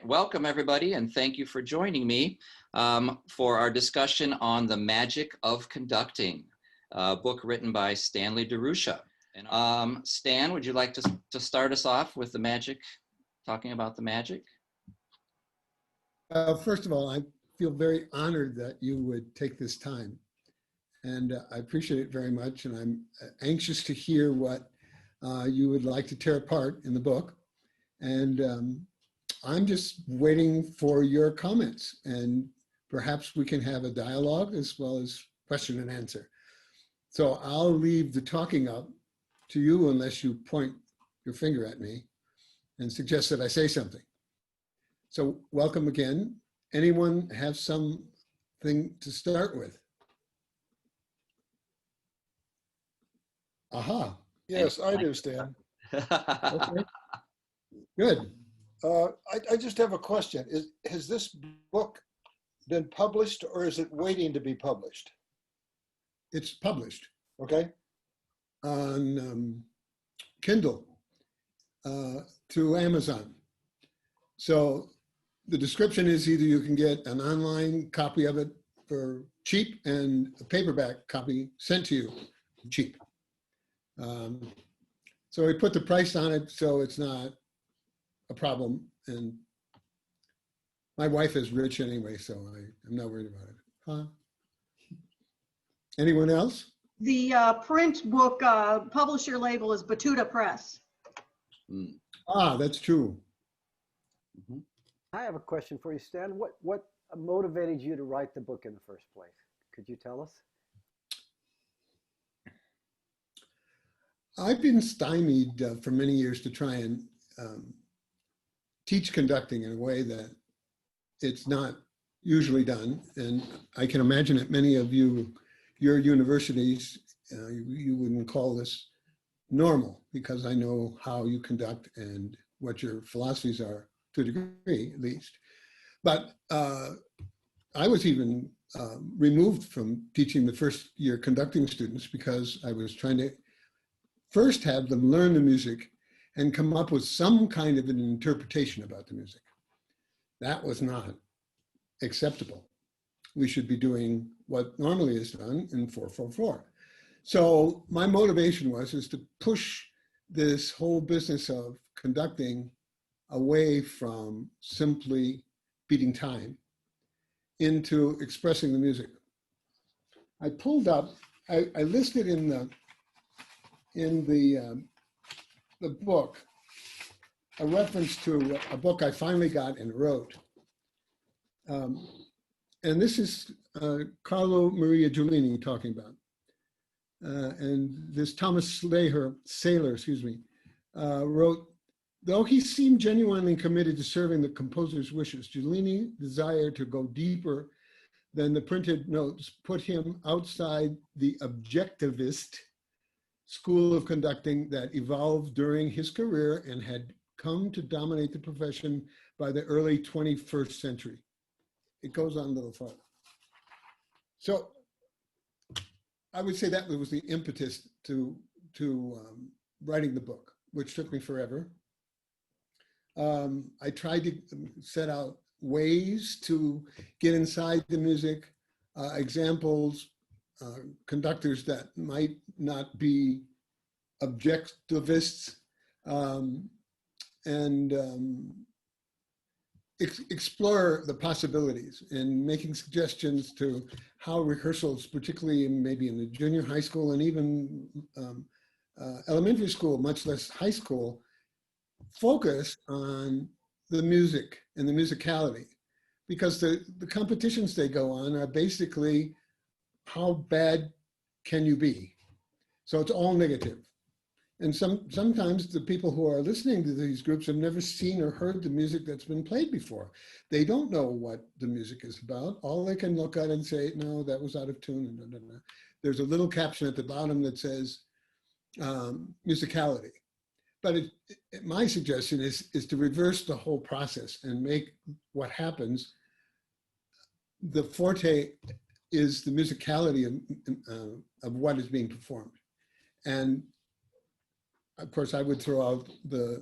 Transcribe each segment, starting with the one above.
welcome everybody, and thank you for joining me for our discussion on The Magic of Conducting, a book written by Stanley DeRusha. Stan, would you like to start us off with the magic, talking about the magic? First of all, I feel very honored that you would take this time, and I appreciate it very much, and I'm anxious to hear what you would like to tear apart in the book. And I'm just waiting for your comments, and perhaps we can have a dialogue as well as question and answer. So I'll leave the talking up to you unless you point your finger at me and suggest that I say something. So welcome again. Anyone have something to start with? Aha. Yes, I do, Stan. Okay. Good. I just have a question. Has this book been published, or is it waiting to be published? It's published. Okay. On Kindle through Amazon. So the description is either you can get an online copy of it for cheap and a paperback copy sent to you cheap. So we put the price on it so it's not a problem. And my wife is rich anyway, so I'm not worried about it. Huh? Anyone else? The print book publisher label is Batuta Press. Ah, that's true. Mm-hmm. I have a question for you, Stan. What motivated you to write the book in the first place? Could you tell us? I've been stymied for many years to try and teach conducting in a way that it's not usually done. And I can imagine that many of you, your universities, you wouldn't call this normal, because I know how you conduct and what your philosophies are to a degree, at least. But I was even removed from teaching the first year conducting students because I was trying to first have them learn the music and come up with some kind of an interpretation about the music. That was not acceptable. We should be doing what normally is done in 4/4/4. So my motivation is to push this whole business of conducting away from simply beating time into expressing the music. I pulled up, I listed in the book a reference to a book I finally got and wrote. And this is Carlo Maria Giulini talking about. And this Thomas Saylor, wrote, though he seemed genuinely committed to serving the composer's wishes, Giulini desired to go deeper than the printed notes, put him outside the objectivist school of conducting that evolved during his career and had come to dominate the profession by the early 21st century. It goes on a little further. So I would say that was the impetus to writing the book, which took me forever. I tried to set out ways to get inside the music, examples, conductors that might not be objectivists, and explore the possibilities and making suggestions to how rehearsals, particularly maybe in the junior high school and even elementary school, much less high school, focus on the music and the musicality, because the competitions they go on are basically how bad can you be? So it's all negative. And sometimes the people who are listening to these groups have never seen or heard the music that's been played before. They don't know what the music is about. All they can look at and say, no, that was out of tune. And there's a little caption at the bottom that says musicality. But my suggestion is to reverse the whole process and make what happens, the forte is the musicality of what is being performed. And of course, I would throw out the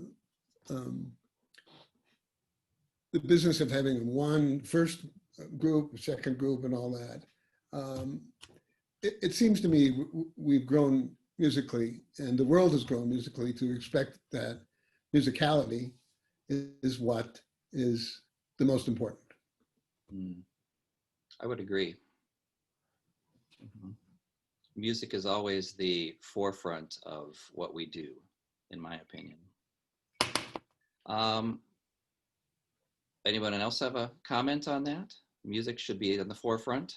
the business of having one first group, second group, and all that. It seems to me we've grown musically, and the world has grown musically to expect that musicality is what is the most important. I would agree. Music is always the forefront of what we do, in my opinion. Anyone else have a comment on that? Music should be in the forefront?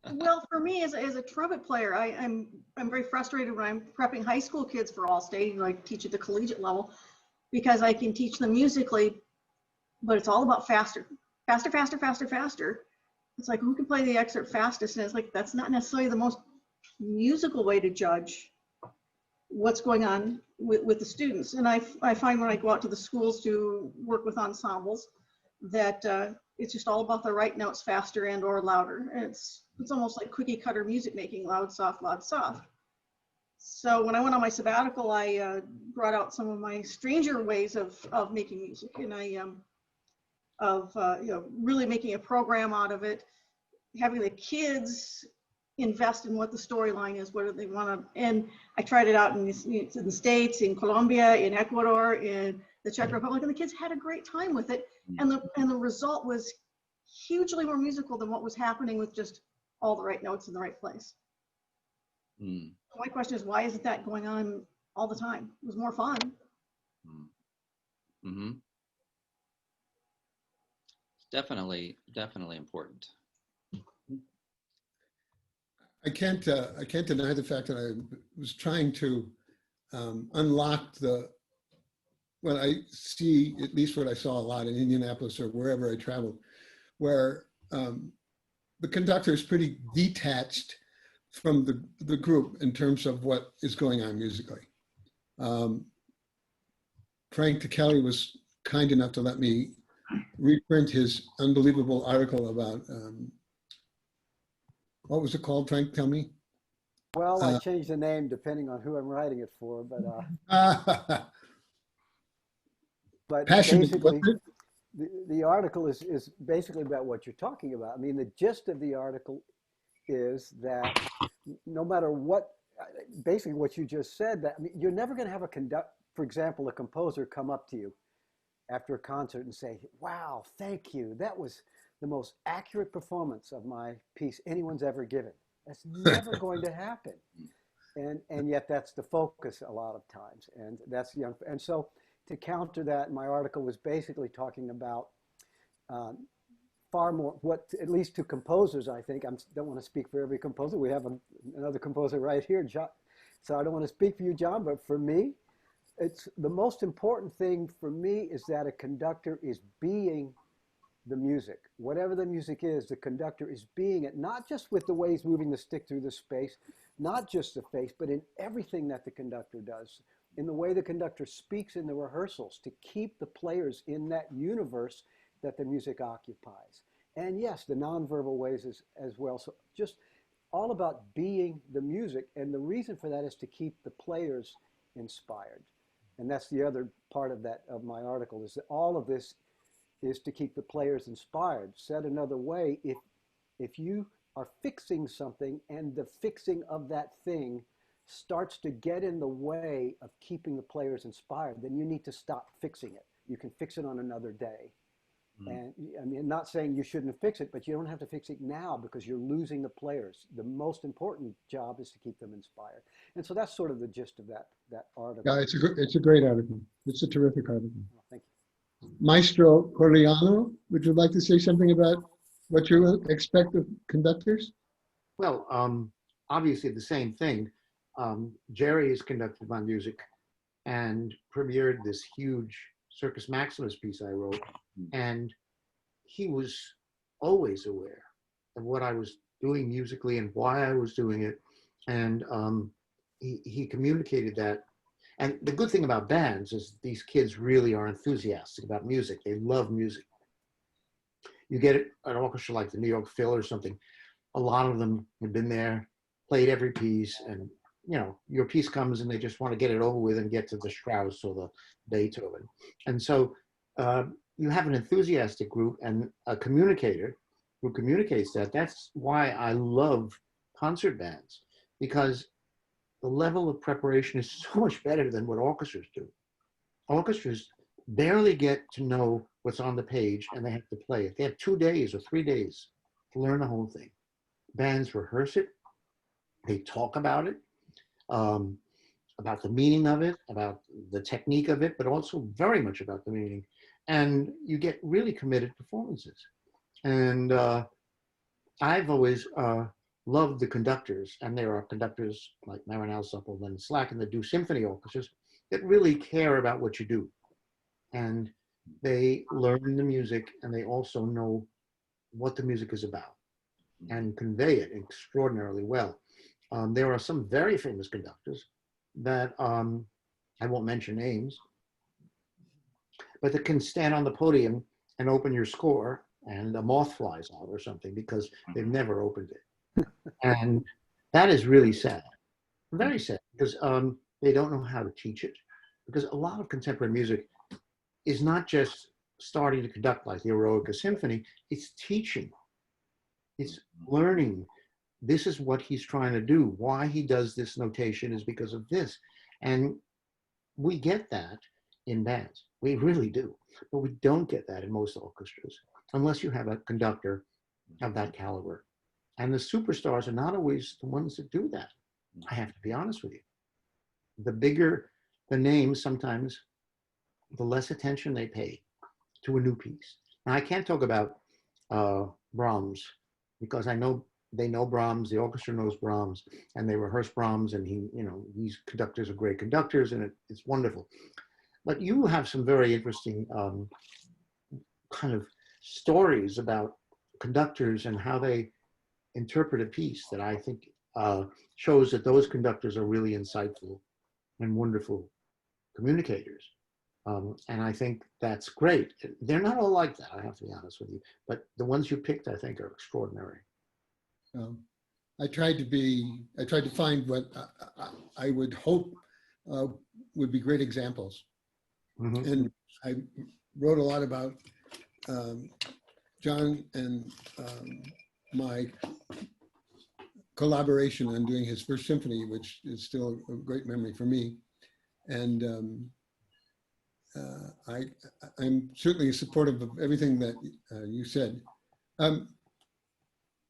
Well, for me as a trumpet player, I'm very frustrated when I'm prepping high school kids for all state, like teach at the collegiate level, because I can teach them musically, but it's all about faster. Faster, faster, faster, faster. It's like, who can play the excerpt fastest? And it's like, that's not necessarily the most musical way to judge what's going on with the students. And I find when I go out to the schools to work with ensembles that it's just all about the right notes, faster and or louder. And it's almost like cookie cutter music making, loud, soft, loud, soft. So when I went on my sabbatical, I brought out some of my stranger ways of making music, and really making a program out of it, having the kids invest in what the storyline is, what do they want to, and I tried it out in the States, in Colombia, in Ecuador, in the Czech Republic, and the kids had a great time with it, and the result was hugely more musical than what was happening with just all the right notes in the right place. My question is, why isn't that going on all the time? It was more fun. Definitely important. I can't deny the fact that I was trying to unlock what I see, at least what I saw a lot in Indianapolis or wherever I traveled, where the conductor is pretty detached from the group in terms of what is going on musically. Frank Ticheli was kind enough to let me reprint his unbelievable article about, what was it called, Frank? Tell me. Well, I changed the name depending on who I'm writing it for, but Passionate, basically, wasn't the article is basically about what you're talking about. I mean, the gist of the article is that no matter what, basically what you just said, that I mean, you're never going to have for example, a composer come up to you after a concert and say, wow, thank you. That was the most accurate performance of my piece anyone's ever given. That's never going to happen. And yet that's the focus a lot of times. And that's young. And so to counter that, my article was basically talking about far more, what, at least to composers, I think, I don't want to speak for every composer. We have another composer right here, John. So I don't want to speak for you, John, but for me, it's the most important thing for me is that a conductor is being the music. Whatever the music is, the conductor is being it, not just with the way he's moving the stick through the space, not just the face, but in everything that the conductor does, in the way the conductor speaks in the rehearsals to keep the players in that universe that the music occupies. And yes, the nonverbal ways as well. So just all about being the music. And the reason for that is to keep the players inspired. And that's the other part of my article, is that all of this is to keep the players inspired. Said another way, if you are fixing something and the fixing of that thing starts to get in the way of keeping the players inspired, then you need to stop fixing it. You can fix it on another day. And I mean, not saying you shouldn't fix it, but you don't have to fix it now because you're losing the players. The most important job is to keep them inspired. And so that's sort of the gist of that article. Yeah, it's a great article. It's a terrific article. Well, thank you. Maestro Corigliano, would you like to say something about what you expect of conductors? Well, obviously the same thing. Jerry has conducted my music and premiered this huge Circus Maximus piece I wrote, and he was always aware of what I was doing musically and why I was doing it, and he communicated that. And the good thing about bands is these kids really are enthusiastic about music. They love music. You get it at an orchestra like the New York Phil or something, a lot of them have been there, played every piece, and you know, your piece comes and they just want to get it over with and get to the Strauss or the Beethoven. And so you have an enthusiastic group and a communicator who communicates that. That's why I love concert bands, because the level of preparation is so much better than what orchestras do. Orchestras barely get to know what's on the page and they have to play it. They have 2 days or 3 days to learn the whole thing. Bands rehearse it, they talk about it, about the meaning of it, about the technique of it, but also very much about the meaning. And you get really committed performances. And I've always loved the conductors, and there are conductors like Marinel Suppleman and Slacken that do symphony orchestras that really care about what you do. And they learn the music, and they also know what the music is about and convey it extraordinarily well. There are some very famous conductors that I won't mention names, but that can stand on the podium and open your score and a moth flies out or something because they've never opened it. And that is really sad, very sad, because they don't know how to teach it. Because a lot of contemporary music is not just starting to conduct like the Eroica Symphony, it's teaching, it's learning. This is what he's trying to do. Why he does this notation is because of this. And we get that in bands. We really do. But we don't get that in most orchestras unless you have a conductor of that caliber. And the superstars are not always the ones that do that. I have to be honest with you. The bigger the name, sometimes the less attention they pay to a new piece. Now, I can't talk about Brahms because I know they know Brahms, the orchestra knows Brahms, and they rehearse Brahms, and he, you know, these conductors are great conductors, and it's wonderful. But you have some very interesting kind of stories about conductors and how they interpret a piece that I think shows that those conductors are really insightful and wonderful communicators. And I think that's great. They're not all like that, I have to be honest with you, but the ones you picked, I think, are extraordinary. I tried to find what I would hope would be great examples. Mm-hmm. And I wrote a lot about John and my collaboration on doing his first symphony, which is still a great memory for me. And I'm certainly supportive of everything that you said.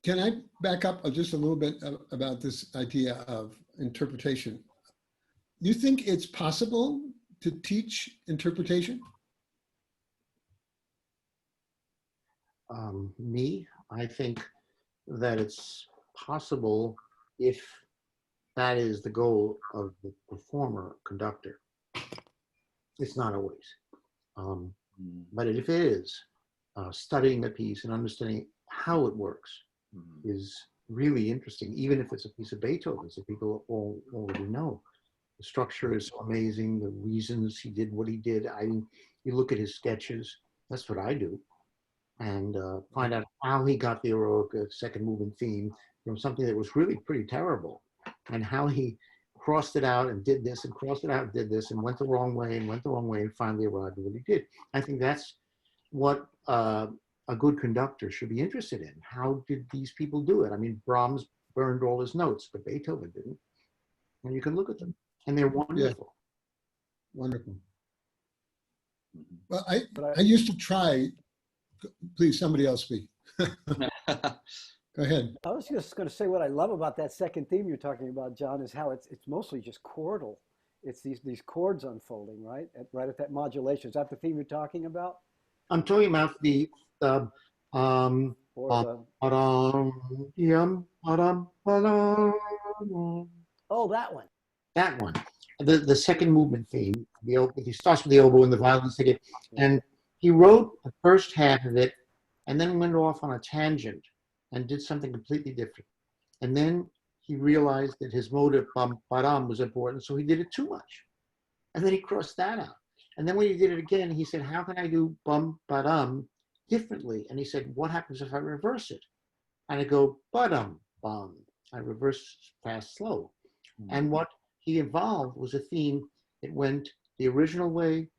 Can I back up just a little bit about this idea of interpretation? You think it's possible to teach interpretation? I think that it's possible if that is the goal of the performer conductor. It's not always. But if it is, studying the piece and understanding how it works is really interesting, even if it's a piece of Beethoven's that people already know. The structure is so amazing, the reasons he did what he did. I mean, you look at his sketches, that's what I do, and find out how he got the Eroica second movement theme from something that was really pretty terrible, and how he crossed it out and did this and crossed it out and did this and went the wrong way and went the wrong way and finally arrived at what he did. I think that's what a good conductor should be interested in. How did these people do it? I mean, Brahms burned all his notes, but Beethoven didn't. And you can look at them, and they're wonderful. Yeah. Wonderful. Well, I used to try. Please, somebody else speak. Go ahead. I was just going to say what I love about that second theme you're talking about, John, is how it's mostly just chordal. It's these chords unfolding, right? Right at that modulation. Is that the theme you're talking about? I'm talking about the Or oh, that one. That one. The second movement theme. He starts with the oboe and the violin singing, and he wrote the first half of it, and then went off on a tangent and did something completely different. And then he realized that his motive bum badam was important, so he did it too much, and then he crossed that out. And then when he did it again, he said, "How can I do bum badam differently?" And he said, "What happens if I reverse it?" And I go badam bum. I reverse fast slow. And what he evolved was a theme that went the original way,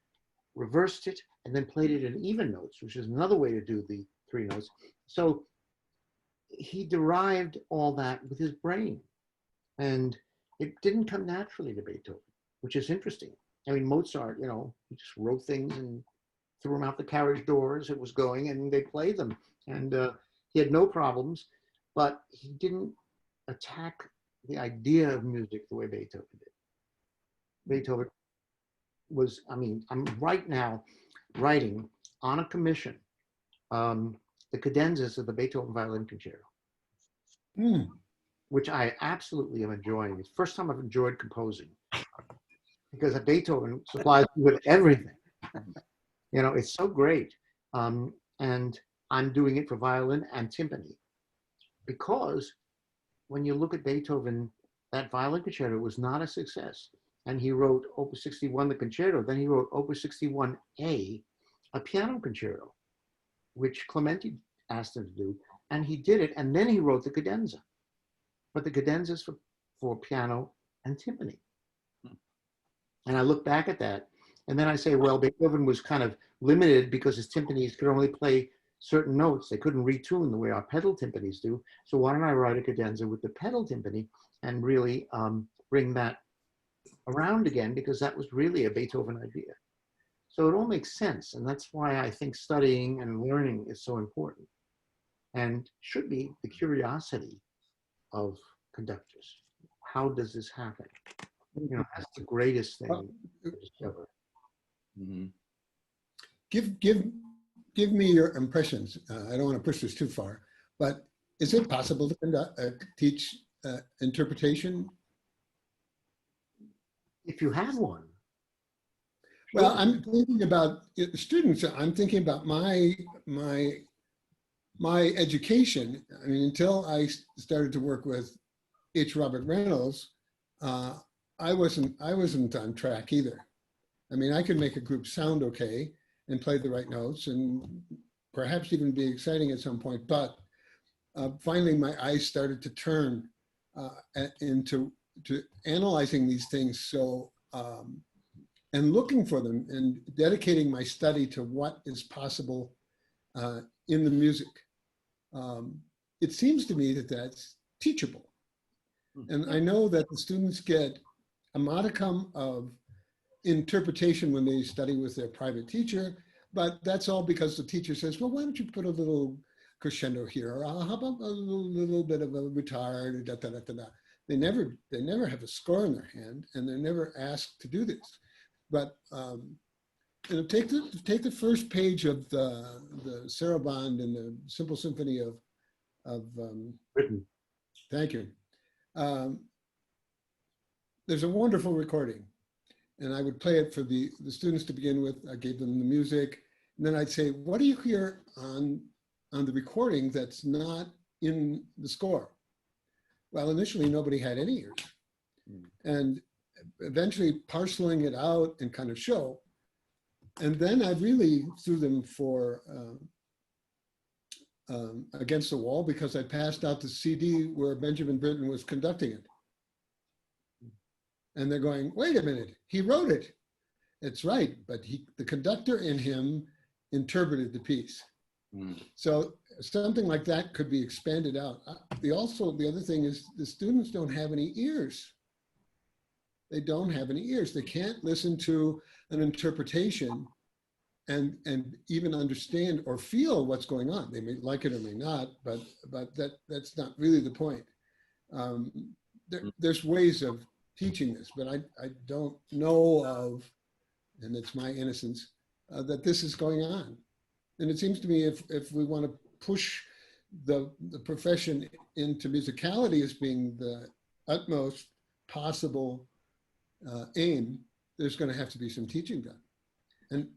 reversed it, and then played it in even notes, which is another way to do the three notes. So he derived all that with his brain, and it didn't come naturally to Beethoven, which is interesting. I mean, Mozart, you know, he just wrote things and threw them out the carriage doors. It was going, and they played them, and he had no problems. But he didn't attack the idea of music the way Beethoven did. Beethoven was, I mean, I'm right now writing on a commission the cadenzas of the Beethoven Violin Concerto, which I absolutely am enjoying. It's the first time I've enjoyed composing, because Beethoven supplies me with everything. You know, it's so great. And I'm doing it for violin and timpani, because when you look at Beethoven, that violin concerto was not a success. And he wrote Opus 61, the concerto. Then he wrote Opus 61A, a piano concerto, which Clementi asked him to do. And he did it. And then he wrote the cadenza. But the cadenza is for piano and timpani. And I look back at that, and then I say, well, Beethoven was kind of limited because his timpanis could only play certain notes. They couldn't retune the way our pedal timpanis do. So why don't I write a cadenza with the pedal timpani and really bring that around again, because that was really a Beethoven idea. So it all makes sense. And that's why I think studying and learning is so important, and should be the curiosity of conductors. How does this happen? You know, that's the greatest thing to discover. Mm-hmm. Give me your impressions. I don't want to push this too far, but is it possible to teach interpretation? If you have one. Well, I'm thinking about students. I'm thinking about my education. I mean, until I started to work with H. Robert Reynolds, I wasn't on track either. I mean, I could make a group sound okay and play the right notes and perhaps even be exciting at some point. But finally, my eyes started to turn into analyzing these things. So, and looking for them and dedicating my study to what is possible in the music. It seems to me that that's teachable. And I know that the students get a modicum of interpretation when they study with their private teacher, but that's all because the teacher says, well, why don't you put a little crescendo here? Or how about a little bit of a retard, da, da, da, da, da. They never have a score in their hand, and they're never asked to do this. But you know, take the first page of the Sarabande and the Simple Symphony of Britain. Thank you. There's a wonderful recording, and I would play it for the students to begin with. I gave them the music, and then I'd say, what do you hear on the recording that's not in the score? Well, initially nobody had any ears, and eventually parceling it out and kind of show. And then I really threw them for against the wall, because I passed out the CD where Benjamin Britten was conducting it. And they're going, wait a minute, he wrote it. It's right, but the conductor in him interpreted the piece. So something like that could be expanded out. The other thing is the students don't have any ears. They don't have any ears. They can't listen to an interpretation and even understand or feel what's going on. They may like it or may not, but that's not really the point. There's ways of teaching this, but I don't know of, and it's my innocence, that this is going on. And it seems to me if we want to push the profession into musicality as being the utmost possible aim, there's going to have to be some teaching done. And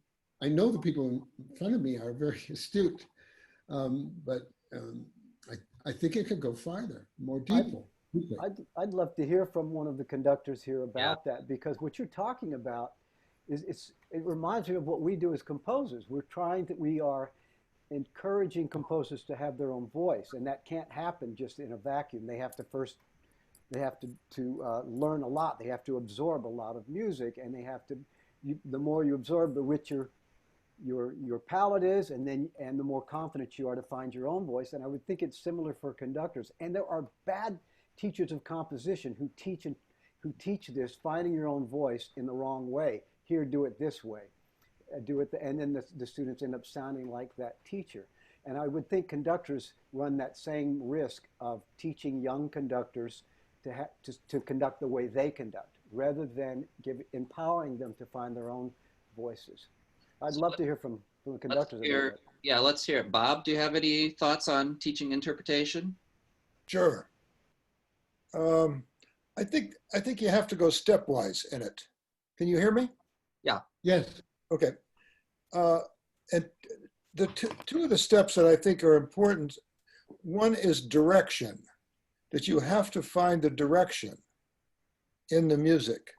I know the people in front of me are very astute, but I think it could go farther, more deeper. I'd love to hear from one of the conductors here about that, because what you're talking about is it reminds me of what we do as composers. We are encouraging composers to have their own voice, and that can't happen just in a vacuum. They have to learn a lot. They have to absorb a lot of music, and the more you absorb, the richer your palate is, and the more confident you are to find your own voice. And I would think it's similar for conductors. And there are bad teachers of composition who teach this, finding your own voice in the wrong way. Here, do it this way, and then the students end up sounding like that teacher. And I would think conductors run that same risk of teaching young conductors to conduct the way they conduct, rather than empowering them to find their own voices. I'd love to hear from the conductors. Yeah, let's hear it. Bob, do you have any thoughts on teaching interpretation? Sure. I think you have to go stepwise in it. Can you hear me? Yeah. Yes. Okay. And the two of the steps that I think are important, one is direction, that you have to find the direction in the music.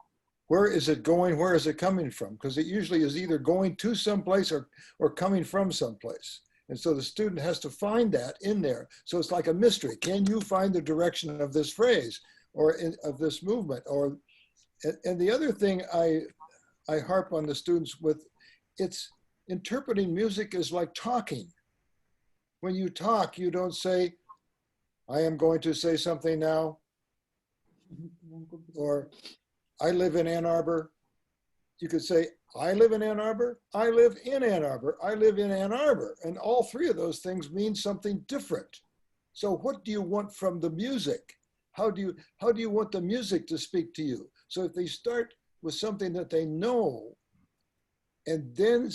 Where is it going? Where is it coming from? Because it usually is either going to someplace or coming from someplace. And so the student has to find that in there. So it's like a mystery. Can you find the direction of this phrase or of this movement? And the other thing I harp on the students with, it's interpreting music is like talking. When you talk, you don't say, I am going to say something now, or I live in Ann Arbor. You could say, I live in Ann Arbor, I live in Ann Arbor, I live in Ann Arbor. And all three of those things mean something different. So what do you want from the music? How do you want the music to speak to you? So if they start with something that they know, and then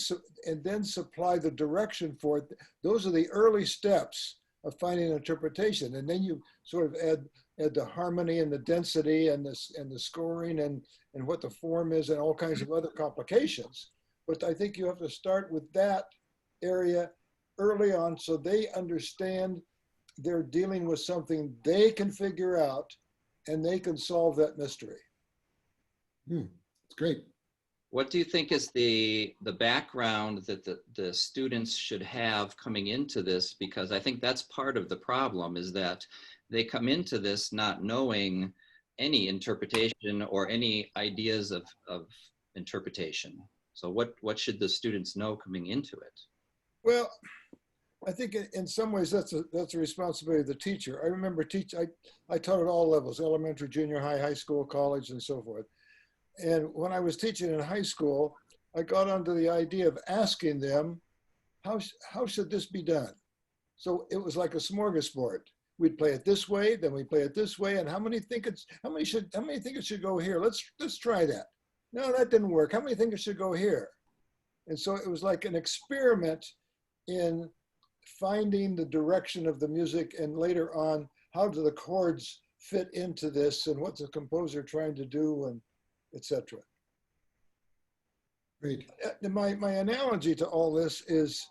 supply the direction for it, those are the early steps of finding interpretation. And then you sort of add the harmony and the density and the scoring and what the form is and all kinds of other complications. But I think you have to start with that area early on so they understand they're dealing with something they can figure out and they can solve that mystery. It's great. What do you think is the background that the students should have coming into this? Because I think that's part of the problem, is that they come into this not knowing any interpretation or any ideas of interpretation. So what should the students know coming into it? Well, I think in some ways that's a responsibility of the teacher. I remember I taught at all levels, elementary, junior high, high school, college, and so forth. And when I was teaching in high school, I got onto the idea of asking them, how should this be done? So it was like a smorgasbord. We'd play it this way, then we play it this way, and how many think it should go here? Let's try that. No, that didn't work. How many think it should go here? And so it was like an experiment in finding the direction of the music, and later on, how do the chords fit into this, and what's the composer trying to do, and etc. Great. My analogy to all this is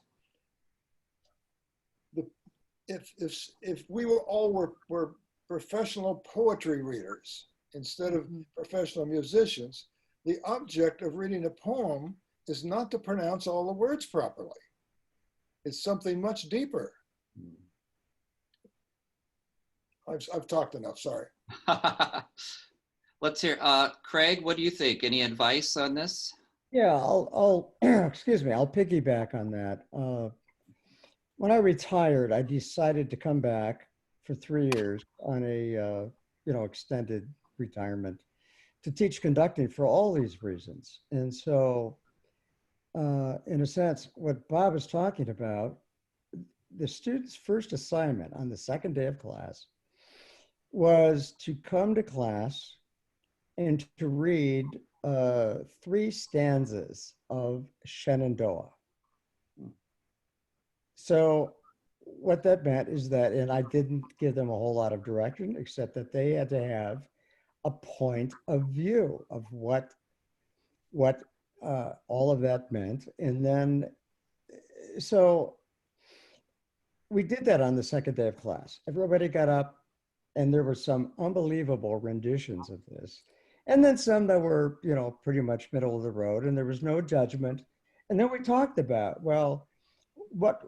if we were professional poetry readers instead of professional musicians, the object of reading a poem is not to pronounce all the words properly. It's something much deeper. I've talked enough, sorry. Let's hear, Craig, what do you think? Any advice on this? Yeah, I'll excuse me, I'll piggyback on that. When I retired, I decided to come back for 3 years on a extended retirement to teach conducting for all these reasons. And so, in a sense, what Bob is talking about, the student's first assignment on the second day of class was to come to class and to read 3 stanzas of Shenandoah. So what that meant is that, and I didn't give them a whole lot of direction, except that they had to have a point of view of what all of that meant. And then, so we did that on the second day of class. Everybody got up, and there were some unbelievable renditions of this. And then some that were, pretty much middle of the road, and there was no judgment. And then we talked about, well, what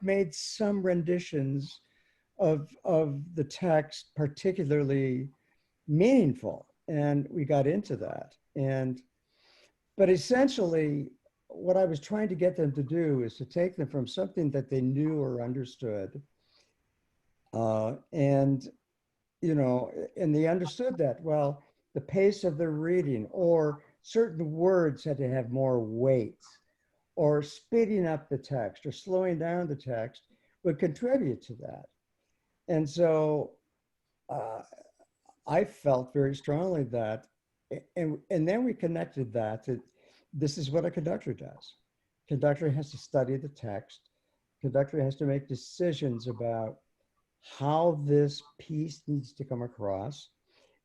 made some renditions of the text particularly meaningful? And we got into that. But essentially, what I was trying to get them to do is to take them from something that they knew or understood, and and they understood that, well, the pace of their reading or certain words had to have more weight, or speeding up the text or slowing down the text would contribute to that. And so I felt very strongly that, and then we connected that to, this is what a conductor does. Conductor has to study the text. Conductor has to make decisions about how this piece needs to come across.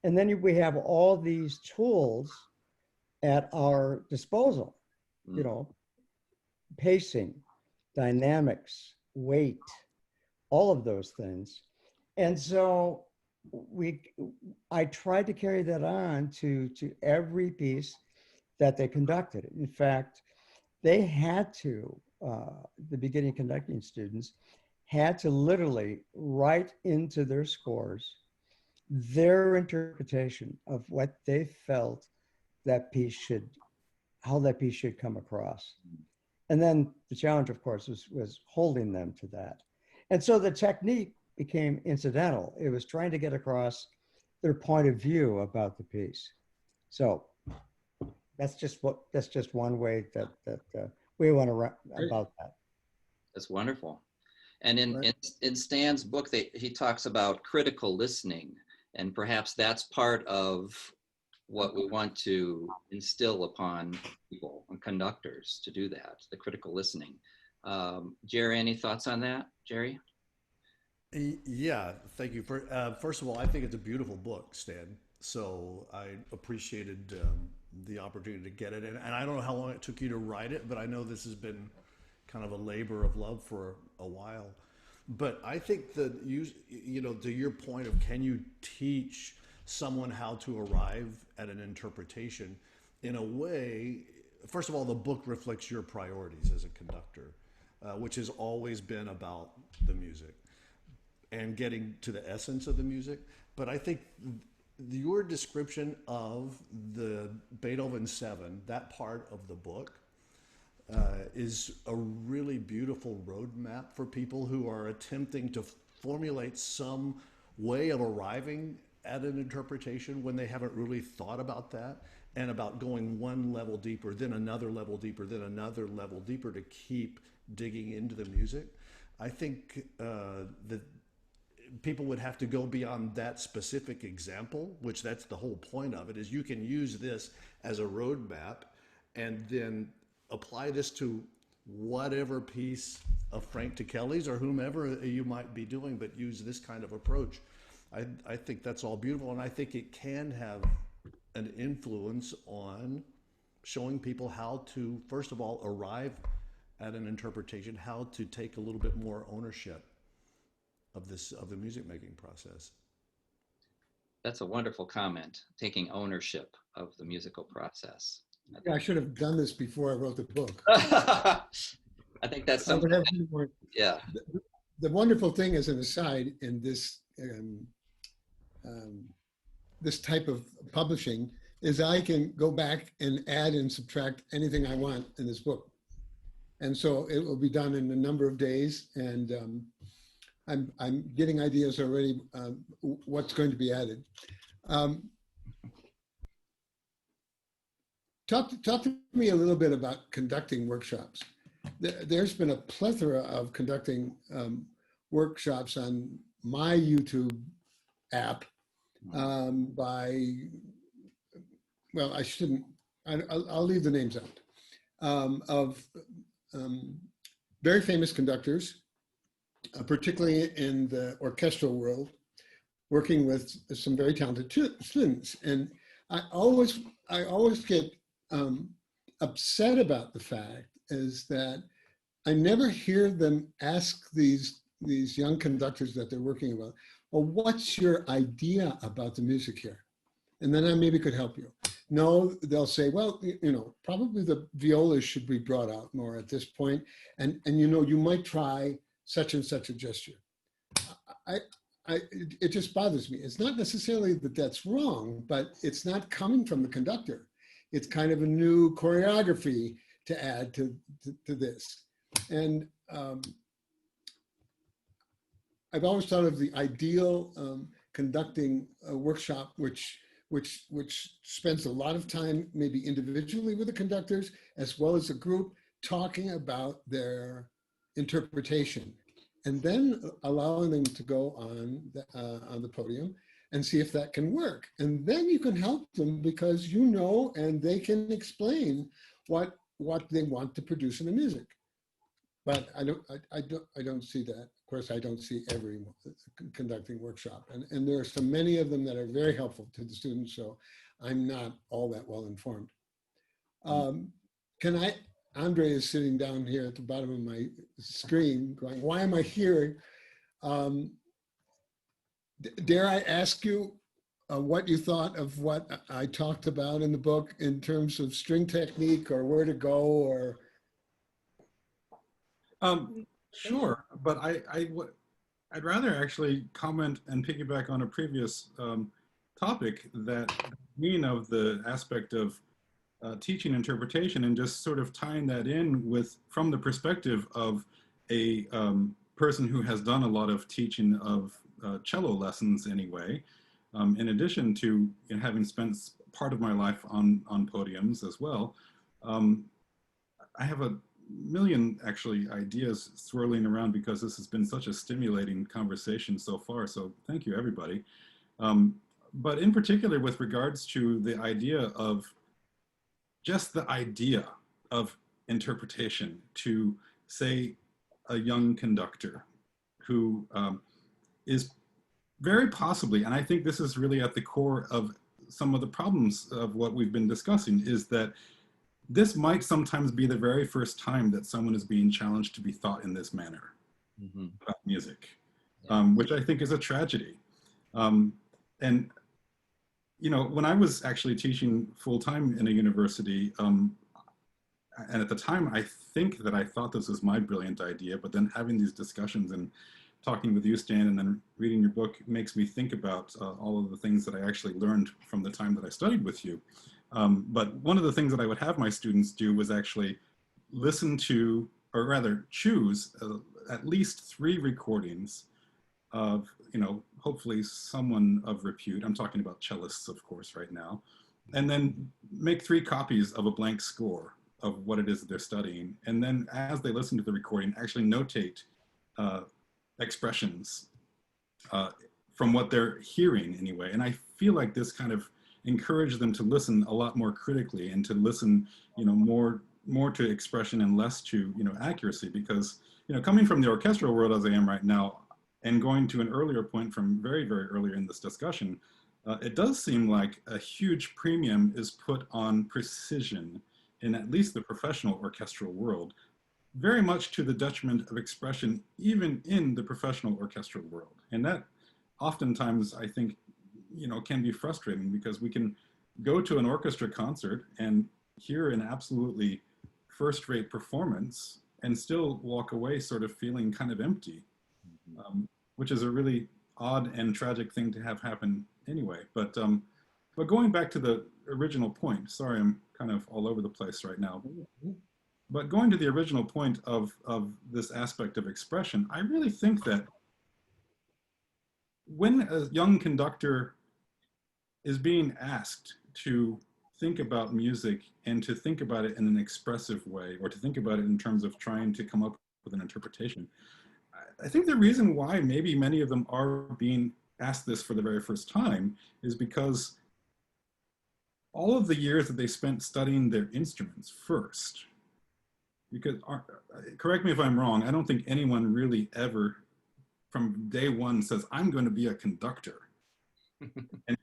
And then we have all these tools at our disposal, pacing, dynamics, weight, all of those things. And so I tried to carry that on to every piece that they conducted. In fact, they had to, the beginning conducting students had to literally write into their scores their interpretation of what they felt that piece should, how that piece should come across. And then the challenge, of course, was holding them to that. And so the technique became incidental. It was trying to get across their point of view about the piece. So that's just one way that we want to about that. That's wonderful. And in Stan's book, he talks about critical listening, and perhaps that's part of what we want to instill upon people and conductors to do that, the critical listening. Jerry, any thoughts on that, Jerry? Yeah, thank you. First of all, I think it's a beautiful book, Stan. So I appreciated the opportunity to get it. And I don't know how long it took you to write it, but I know this has been kind of a labor of love for a while. But I think that to your point of, can you teach someone how to arrive at an interpretation in a way, first of all, the book reflects your priorities as a conductor, which has always been about the music and getting to the essence of the music. But I think your description of the Beethoven 7, that part of the book, is a really beautiful roadmap for people who are attempting to formulate some way of arriving at an interpretation when they haven't really thought about that, and about going one level deeper, then another level deeper, then another level deeper to keep digging into the music. I think that people would have to go beyond that specific example, which that's the whole point of it, is you can use this as a roadmap and then apply this to whatever piece of Frank Ticheli's or whomever you might be doing, but use this kind of approach. I think that's all beautiful, and I think it can have an influence on showing people how to, first of all, arrive at an interpretation, how to take a little bit more ownership of the music making process. That's a wonderful comment, taking ownership of the musical process. Yeah, I should have done this before I wrote the book. I think that's something. Yeah. The wonderful thing, as an aside, in this this type of publishing, is I can go back and add and subtract anything I want in this book, and so it will be done in a number of days. And I'm getting ideas already what's going to be added. Talk to me a little bit about conducting workshops. There's been a plethora of conducting workshops on my YouTube app by, well, I shouldn't, I'll leave the names out, of very famous conductors, particularly in the orchestral world, working with some very talented students. And I always get upset about the fact is that I never hear them ask these young conductors that they're working about, well, what's your idea about the music here? And then I maybe could help you. No, they'll say, well, probably the violas should be brought out more at this point. And you might try such and such a gesture. It just bothers me. It's not necessarily that that's wrong, but it's not coming from the conductor. it's kind of a new choreography to add to this. And I've always thought of the ideal conducting workshop, which spends a lot of time, maybe individually with the conductors, as well as a group, talking about their interpretation, and then allowing them to go on the podium and see if that can work. And then you can help them because you know, and they can explain what they want to produce in the music. But I don't see that. Of course, I don't see every conducting workshop, and there are so many of them that are very helpful to the students. So I'm not all that well informed. Andre is sitting down here at the bottom of my screen going, why am I here? Dare I ask you what you thought of what I talked about in the book in terms of string technique or where to go or? Sure, but I'd rather actually comment and piggyback on a previous topic that of the aspect of teaching interpretation, and just sort of tying that in with from the perspective of a person who has done a lot of teaching of cello lessons anyway, in addition to having spent part of my life on podiums as well. I have a million actually ideas swirling around because this has been such a stimulating conversation so far, so thank you everybody. But in particular with regards to the idea of just the idea of interpretation to, say, a young conductor who is very possibly, and I think this is really at the core of some of the problems of what we've been discussing, is that this might sometimes be the very first time that someone is being challenged to be thought in this manner about music, which I think is a tragedy. And when I was actually teaching full-time in a university, and at the time I think that I thought this was my brilliant idea, but then having these discussions and talking with you, Stan, and then reading your book makes me think about all of the things that I actually learned from the time that I studied with you. But one of the things that I would have my students do was actually listen to, or rather choose at least 3 recordings of, hopefully someone of repute. I'm talking about cellists, of course, right now. And then make 3 copies of a blank score of what it is that they're studying. And then as they listen to the recording, actually notate expressions from what they're hearing anyway. And I feel like this kind of encouraged them to listen a lot more critically and to listen, more to expression and less to, accuracy, because, coming from the orchestral world as I am right now, and going to an earlier point from very, very earlier in this discussion, it does seem like a huge premium is put on precision in at least the professional orchestral world, very much to the detriment of expression, even in the professional orchestral world. And that oftentimes, I think, can be frustrating, because we can go to an orchestra concert and hear an absolutely first-rate performance and still walk away sort of feeling kind of empty, which is a really odd and tragic thing to have happen anyway. But going back to the original point, sorry, I'm kind of all over the place right now. But going to the original point of this aspect of expression, I really think that when a young conductor is being asked to think about music and to think about it in an expressive way, or to think about it in terms of trying to come up with an interpretation, I think the reason why maybe many of them are being asked this for the very first time is because all of the years that they spent studying their instruments first, because, correct me if I'm wrong, I don't think anyone really ever from day one says, I'm going to be a conductor,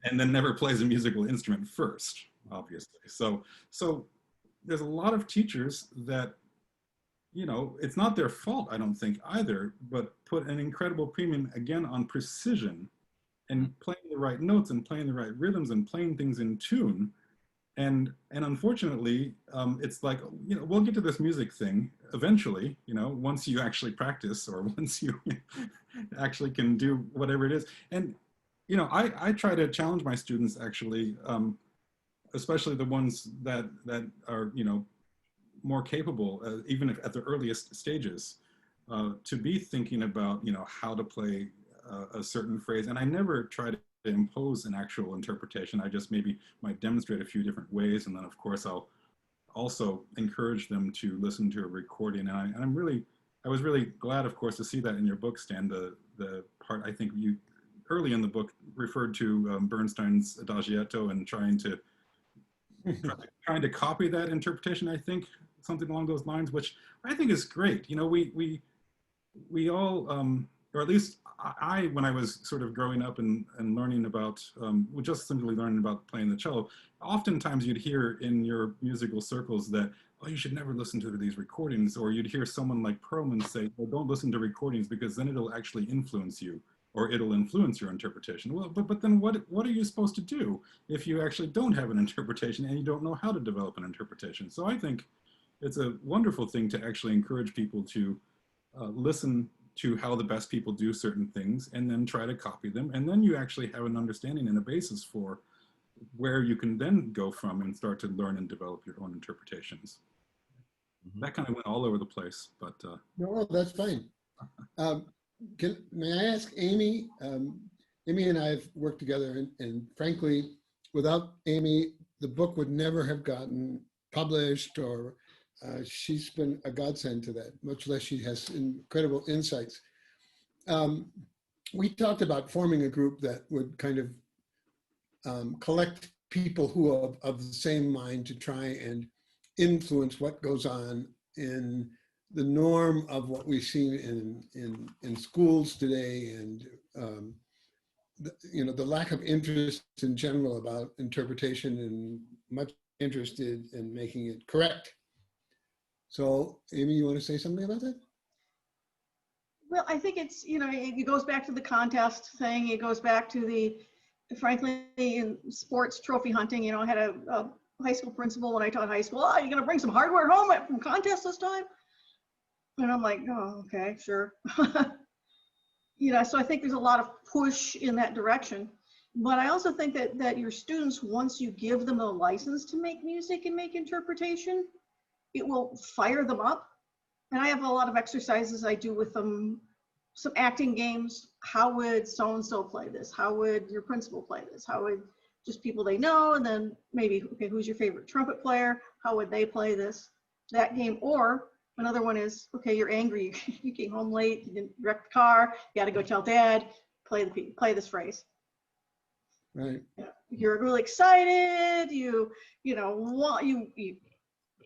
and then never plays a musical instrument first, obviously. So there's a lot of teachers that, it's not their fault, I don't think either, but put an incredible premium, again, on precision and playing the right notes and playing the right rhythms and playing things in tune. And unfortunately, it's like, we'll get to this music thing eventually, once you actually practice, or once you actually can do whatever it is. And, I try to challenge my students actually especially the ones that are, you know, more capable, even if at the earliest stages, to be thinking about, you know, how to play a certain phrase. And I never try to impose an actual interpretation. I just maybe might demonstrate a few different ways. And then of course I'll also encourage them to listen to a recording. And I was really glad, of course, to see that in your book, Stan, the part I think you early in the book referred to Bernstein's Adagietto and trying to copy that interpretation, I think, something along those lines, which I think is great. You know, we all, or at least I, when I was sort of growing up and learning about, just simply learning about playing the cello, oftentimes you'd hear in your musical circles that, oh, you should never listen to these recordings, or you'd hear someone like Perlman say, well, don't listen to recordings because then it'll actually influence you, or it'll influence your interpretation. Well, but then what are you supposed to do if you actually don't have an interpretation and you don't know how to develop an interpretation? So I think it's a wonderful thing to actually encourage people to listen to how the best people do certain things and then try to copy them. And then you actually have an understanding and a basis for where you can then go from and start to learn and develop your own interpretations. That kind of went all over the place, but. No, that's fine. May I ask Amy? Amy and I have worked together, and frankly, without Amy, the book would never have gotten published, or she's been a godsend to that, much less she has incredible insights. We talked about forming a group that would kind of collect people who are of the same mind to try and influence what goes on in the norm of what we've seen in schools today, and you know, the lack of interest in general about interpretation, and much interested in making it correct. So, Amy, you want to say something about that? Well, I think it's, you know, it goes back to the contest thing. It goes back to the, frankly, in sports trophy hunting. You know, I had a high school principal when I taught high school. Oh, you're going to bring some hardware home from contest this time? And I'm like, oh, okay, sure. You know, so I think there's a lot of push in that direction. But I also think that your students, once you give them a license to make music and make interpretation, it will fire them up. And I have a lot of exercises I do with them, some acting games. How would so-and-so play this? How would your principal play this? How would just people they know? And then maybe, okay, who's your favorite trumpet player? How would they play this, that game? Or another one is, okay, you're angry. You came home late, you didn't wreck the car. You got to go tell dad, play this phrase. Right. You're really excited. You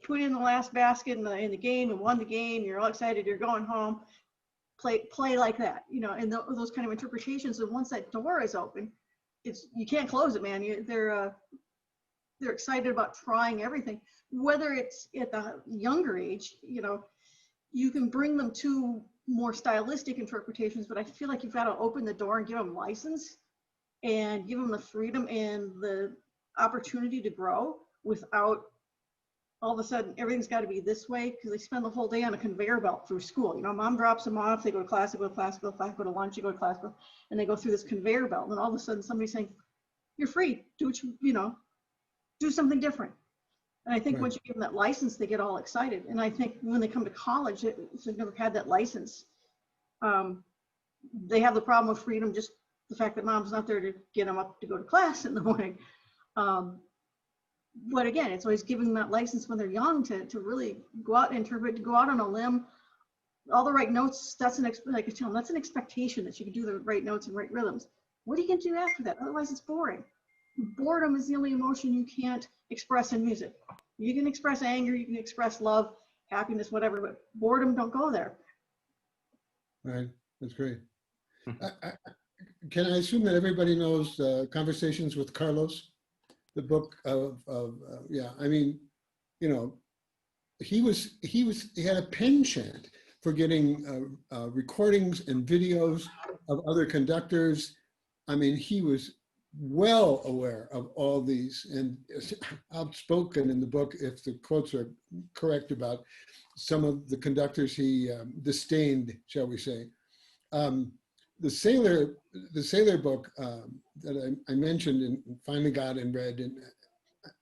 put in the last basket in the game and won the game. You're all excited. You're going home. Play like that, you know, and those kind of interpretations. And once that door is open, you can't close it, man. They're excited about trying everything, whether it's at the younger age. You know, you can bring them to more stylistic interpretations, but I feel like you've got to open the door and give them license and give them the freedom and the opportunity to grow without all of a sudden everything's got to be this way, because they spend the whole day on a conveyor belt through school. You know, mom drops them off, they go to class, they go to class, go to class, go to lunch, you go to class, and they go through this conveyor belt. And all of a sudden somebody's saying, you're free, do what you know, do something different. And I think once you give them that license, they get all excited. And I think when they come to college, if they've never had that license, they have the problem with freedom, just the fact that mom's not there to get them up to go to class in the morning. But again, it's always giving them that license when they're young to really go out and interpret, to go out on a limb. All the right notes, that's an expectation that you can do the right notes and right rhythms. What are you going to do after that? Otherwise, it's boring. Boredom is the only emotion you can't express in music. You can express anger, you can express love, happiness, whatever, but boredom, don't go there. Right, that's great. Can I assume that everybody knows Conversations with Carlos? The book of yeah, I mean, you know, he had a penchant for getting recordings and videos of other conductors. I mean, he was well aware of all these and outspoken in the book, if the quotes are correct, about some of the conductors he disdained, shall we say. The sailor book that I mentioned and finally got and read, and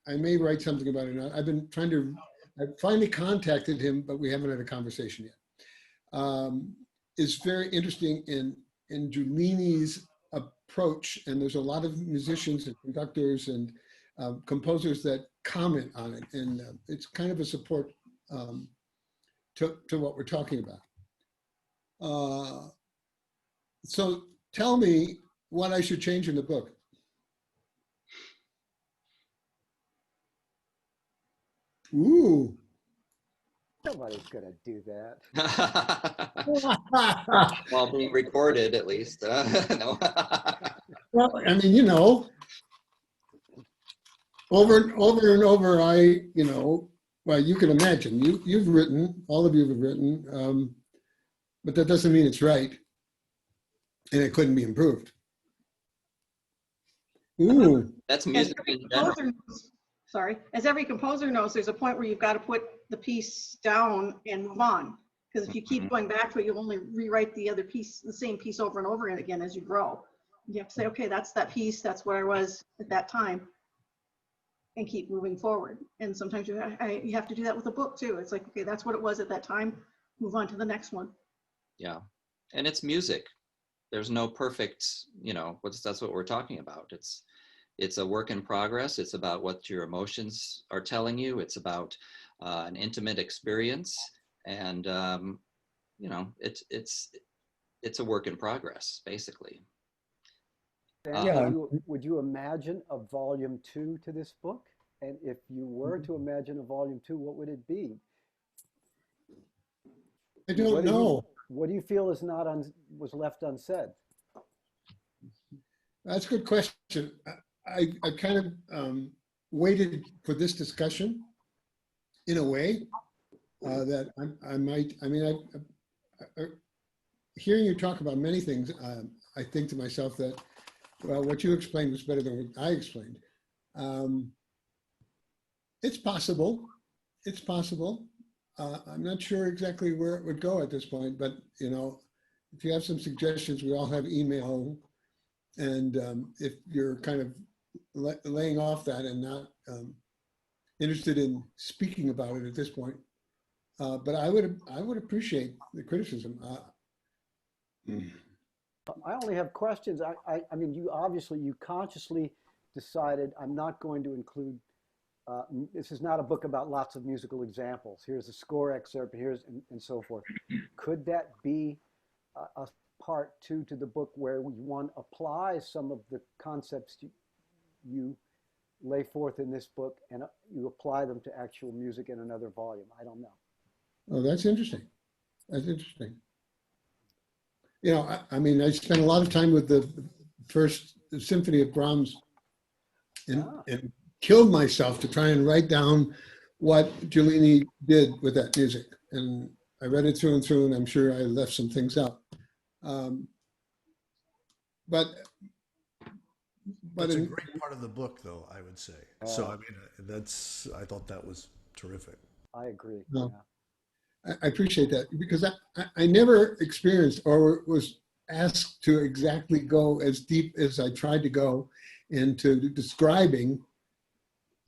I may write something about it. I've been trying to, I finally contacted him, but we haven't had a conversation yet. Is very interesting in Giulini's approach, and there's a lot of musicians and conductors and composers that comment on it, and it's kind of a support to what we're talking about. So tell me what I should change in the book. Ooh. Nobody's gonna do that. Well, being recorded at least. No. Well, I mean, you know, over and over, well, you can imagine, you've written, all of you have written, but that doesn't mean it's right. And it couldn't be improved. Ooh. That's music in general. Sorry, as every composer knows, there's a point where you've got to put the piece down and move on. Because if you keep going back to it, you'll only rewrite the other piece, the same piece over and over again as you grow. You have to say, okay, that's that piece, that's where I was at that time, and keep moving forward. And sometimes you have to do that with a book too. It's like, okay, that's what it was at that time, move on to the next one. Yeah, and it's music. There's no perfect, that's what we're talking about. It's a work in progress. It's about what your emotions are telling you. It's about an intimate experience, and it's a work in progress, basically. Yeah. Would you imagine a volume 2 to this book? And if you were to imagine a volume 2, what would it be? I don't know. What do you feel was left unsaid? That's a good question. I kind of waited for this discussion in a way that I might, hearing you talk about many things, I think to myself that, well, what you explained was better than what I explained. It's possible. It's possible. I'm not sure exactly where it would go at this point, but if you have some suggestions, we all have email. And if you're kind of laying off that and not interested in speaking about it at this point, but I would appreciate the criticism. I only have questions. I mean, you consciously decided I'm not going to include. This is not a book about lots of musical examples. Here's a score excerpt. And so forth. Could that be a part 2 to the book where one applies some of the concepts you lay forth in this book and you apply them to actual music in another volume? I don't know. Oh, that's interesting. That's interesting. I spent a lot of time with the first symphony of Brahms and killed myself to try and write down what Giulini did with that music. And I read it through and through, and I'm sure I left some things out. But it's a great part of the book, though, I would say. So, I thought that was terrific. I agree. No, yeah. I appreciate that, because I never experienced or was asked to exactly go as deep as I tried to go into describing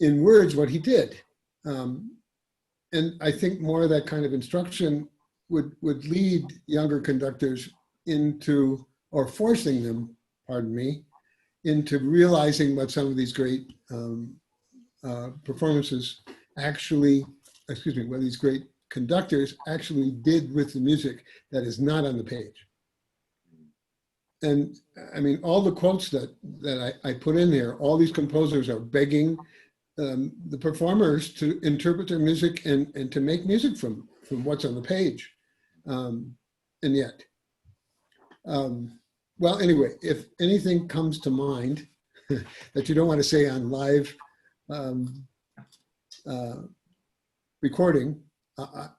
in words what he did. And I think more of that kind of instruction would lead younger conductors into, or forcing them, pardon me, into realizing what some of these great performances actually, what these great conductors actually did with the music that is not on the page. And all the quotes that I put in there, all these composers are begging the performers to interpret their music and to make music from what's on the page. And yet, well, anyway, if anything comes to mind that you don't want to say on live recording,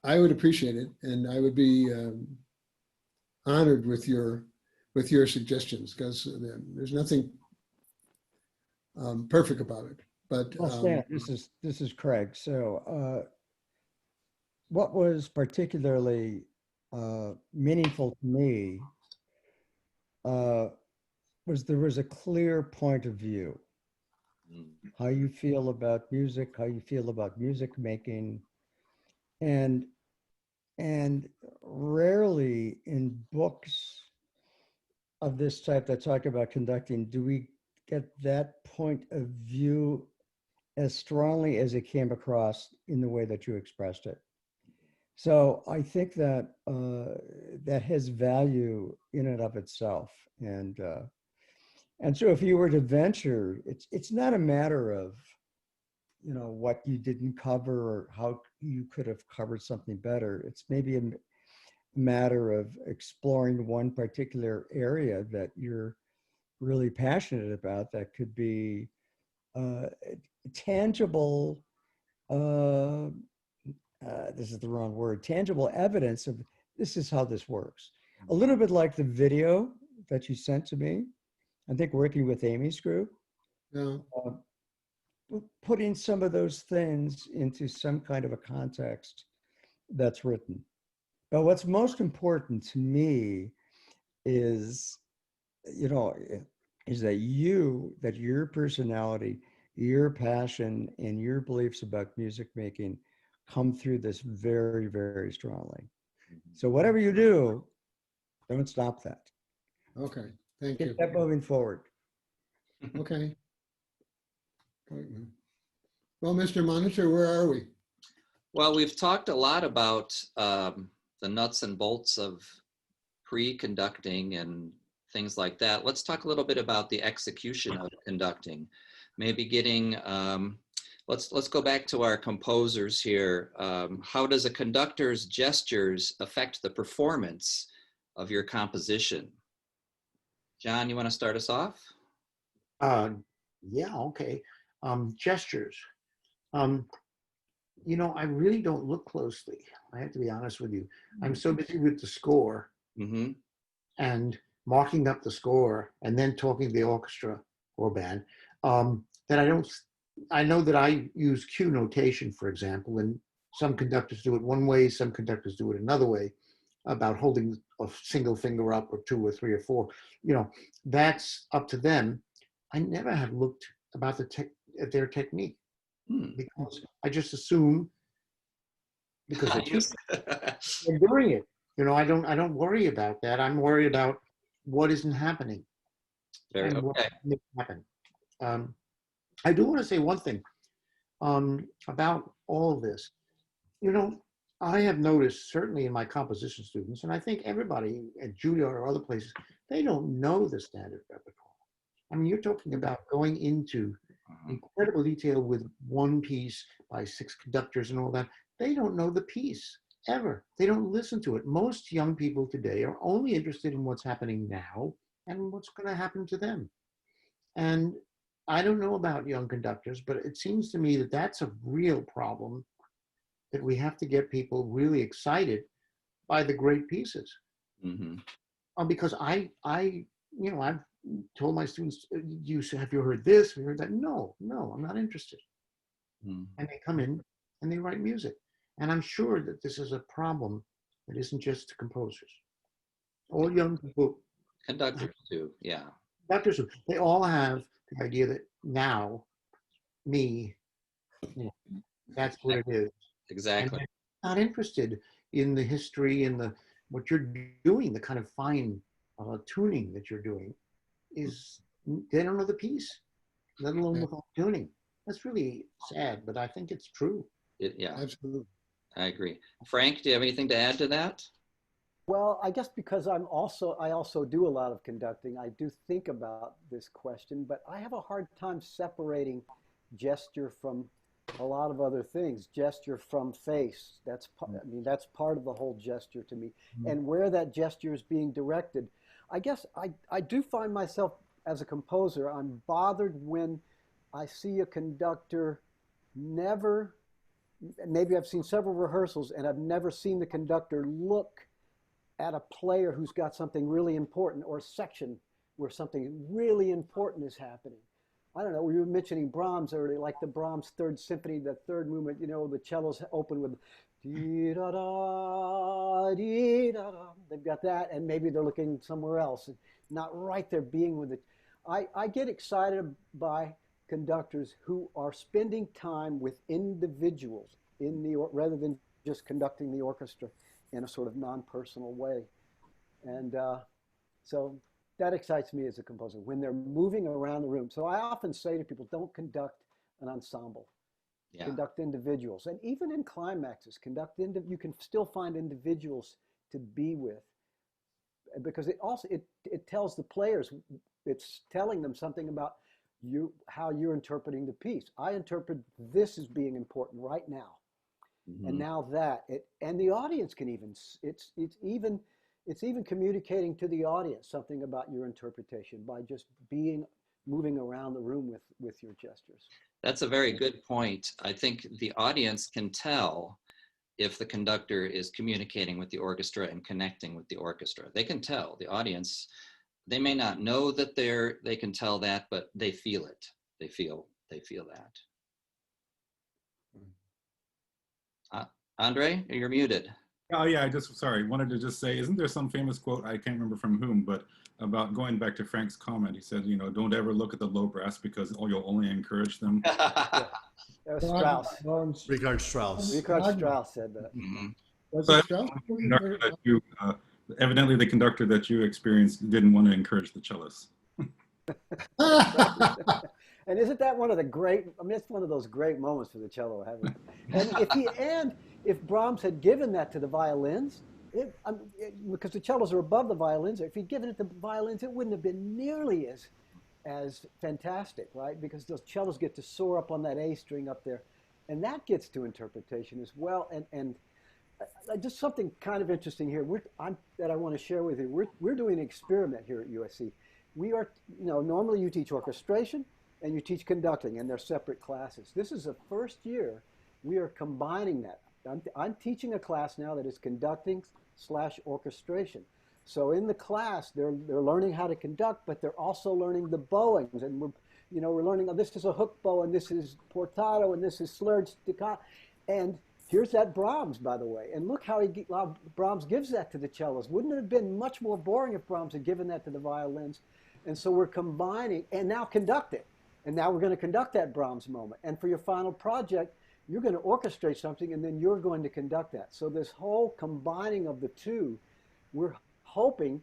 I would appreciate it, and I would be honored with your suggestions, because there's nothing perfect about it. But well, Stan, this is Craig. So, what was particularly meaningful to me was there was a clear point of view. Mm. how you feel about music, how you feel about music making. And rarely in books of this type that talk about conducting do we get that point of view as strongly as it came across in the way that you expressed it. So I think that that has value in and of itself. And so if you were to venture, it's not a matter of, you know, what you didn't cover or how you could have covered something better. It's maybe a matter of exploring one particular area that you're really passionate about that could be tangible, this is the wrong word, tangible evidence of this is how this works. A little bit like the video that you sent to me, I think working with Amy's group, Yeah. putting some of those things into some kind of a context that's written. But what's most important to me is, you know, is that your personality, your passion, and your beliefs about music making come through this very, very strongly. So whatever you do, don't stop that. Okay. Thank you. Get that moving forward. Okay. Well, Mr. Monitor, where are we? Well, we've talked a lot about the nuts and bolts of pre-conducting and things like that. Let's talk a little bit about the execution of conducting. Maybe getting, let's go back to our composers here. How does a conductor's gestures affect the performance of your composition? John, you want to start us off? Yeah, okay. Gestures. You know, I really don't look closely. I have to be honest with you. I'm so busy with the score Mm-hmm. and marking up the score and then talking to the orchestra or band that I know that I use cue notation, for example, and some conductors do it one way, some conductors do it another way, about holding a single finger up or two or three or four. You know, that's up to them. I never have looked about at their technique because I just assume because they're doing it. You know, I don't worry about that. I'm worried about what isn't happening Very and what okay. makes it happen. I do want to say one thing about all of this. You know, I have noticed, certainly in my composition students, and I think everybody at Juilliard or other places, they don't know the standard repertoire. I mean, you're talking about going into incredible detail with one piece by 6 conductors and all that. They don't know the piece ever. They don't listen to it. Most young people today are only interested in what's happening now and what's going to happen to them. And I don't know about young conductors, but it seems to me that that's a real problem, that we have to get people really excited by the great pieces. Mm-hmm. Because I've told my students, have you heard this? Have you heard that? No, I'm not interested. Mm-hmm. And they come in and they write music. And I'm sure that this is a problem that isn't just composers. All young people. Conductors too, yeah. Conductors, they all have the idea that now, me, that's what it is. Exactly. And they're not interested in the history and what you're doing, the kind of fine tuning that you're doing. They don't know the piece, let alone the whole tuning. That's really sad, but I think it's true. Yeah, Absolutely. I agree. Frank, do you have anything to add to that? Well, I guess because I also do a lot of conducting, I do think about this question, but I have a hard time separating gesture from a lot of other things. Gesture from face. That's part of the whole gesture to me. And where that gesture is being directed, I guess I do find myself as a composer, I'm bothered when I see a conductor maybe I've seen several rehearsals and I've never seen the conductor look at a player who's got something really important or a section where something really important is happening. I don't know, we were mentioning Brahms earlier, like the Brahms Third Symphony, the third movement, you know, the cellos open with dee-da-da, dee-da-da. They've got that, and maybe they're looking somewhere else, and not right there being with it. I get excited by conductors who are spending time with individuals in the rather than just conducting the orchestra in a sort of non-personal way. And so that excites me as a composer when they're moving around the room. So I often say to people, don't conduct an ensemble. Yeah. Conduct individuals. And even in climaxes, you can still find individuals to be with, because it also it tells the players, it's telling them something about you, how you're interpreting the piece. I interpret this as being important right now. Mm-hmm. And now that and the audience can even, it's even communicating to the audience something about your interpretation by just moving around the room with your gestures. That's a very good point. I think the audience can tell if the conductor is communicating with the orchestra and connecting with the orchestra. They can tell. The audience, they may not know that they can tell that, but they feel it. They feel that. Andre, you're muted. Oh yeah, I just, sorry, wanted to just say, isn't there some famous quote, I can't remember from whom, but about going back to Frank's comment, he said, you know, don't ever look at the low brass because you'll only encourage them. That was Strauss. Richard Strauss. Richard Strauss said that. Mm-hmm. Was So it Strauss? evidently the conductor that you experienced didn't want to encourage the cellists. And isn't that one of the great, I mean, it's one of those great moments for the cello, having it? And if Brahms had given that to the violins, because the cellos are above the violins, if he'd given it to the violins, it wouldn't have been nearly as fantastic, right? Because those cellos get to soar up on that A string up there. And that gets to interpretation as well. And just something kind of interesting here that I want to share with you. We're doing an experiment here at USC. We are, normally you teach orchestration and you teach conducting, and they're separate classes. This is the first year we are combining that. I'm teaching a class now that is conducting/orchestration. So in the class, they're learning how to conduct, but they're also learning the bowings, and we're learning, this is a hook bow, and this is portato, and this is slurred staccato, and here's that Brahms, by the way, and look how Brahms gives that to the cellos. Wouldn't it have been much more boring if Brahms had given that to the violins? And so we're combining, and now conduct it. And now we're going to conduct that Brahms moment. And for your final project, you're going to orchestrate something, and then you're going to conduct that. So this whole combining of the two, we're hoping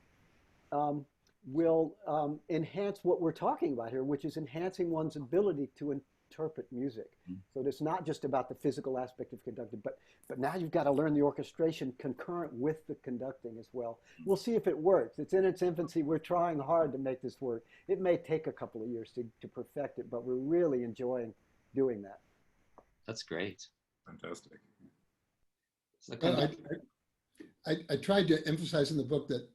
will enhance what we're talking about here, which is enhancing one's ability to interpret music. So it's not just about the physical aspect of conducting, but now you've got to learn the orchestration concurrent with the conducting as well. We'll see if it works. It's in its infancy. We're trying hard to make this work. It may take a couple of years to perfect it, but we're really enjoying doing that. That's great. Fantastic. Well, I tried to emphasize in the book that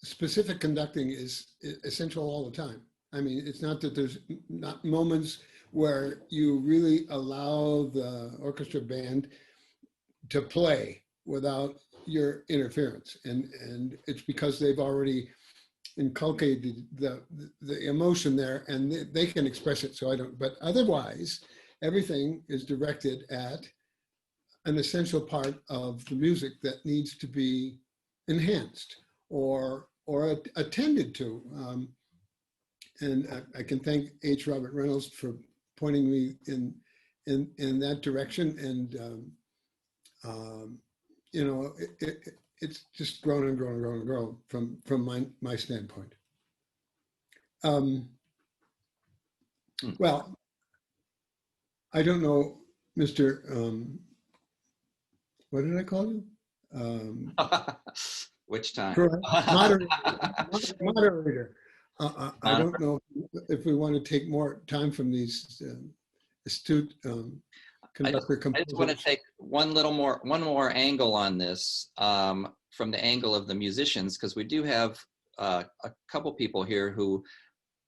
specific conducting is essential all the time. I mean, it's not that there's not moments where you really allow the orchestra band to play without your interference. And it's because they've already inculcated the emotion there, and they can express it. So I don't, but otherwise, everything is directed at an essential part of the music that needs to be enhanced or attended to. And I can thank H. Robert Reynolds for pointing me in that direction. And it's just grown and grown and grown and grown from my standpoint. Well, I don't know, Mr. What did I call you? Which time? Moderator. I don't know if we want to take more time from these astute conductor composers. I just want to take one more angle on this from the angle of the musicians, because we do have a couple people here who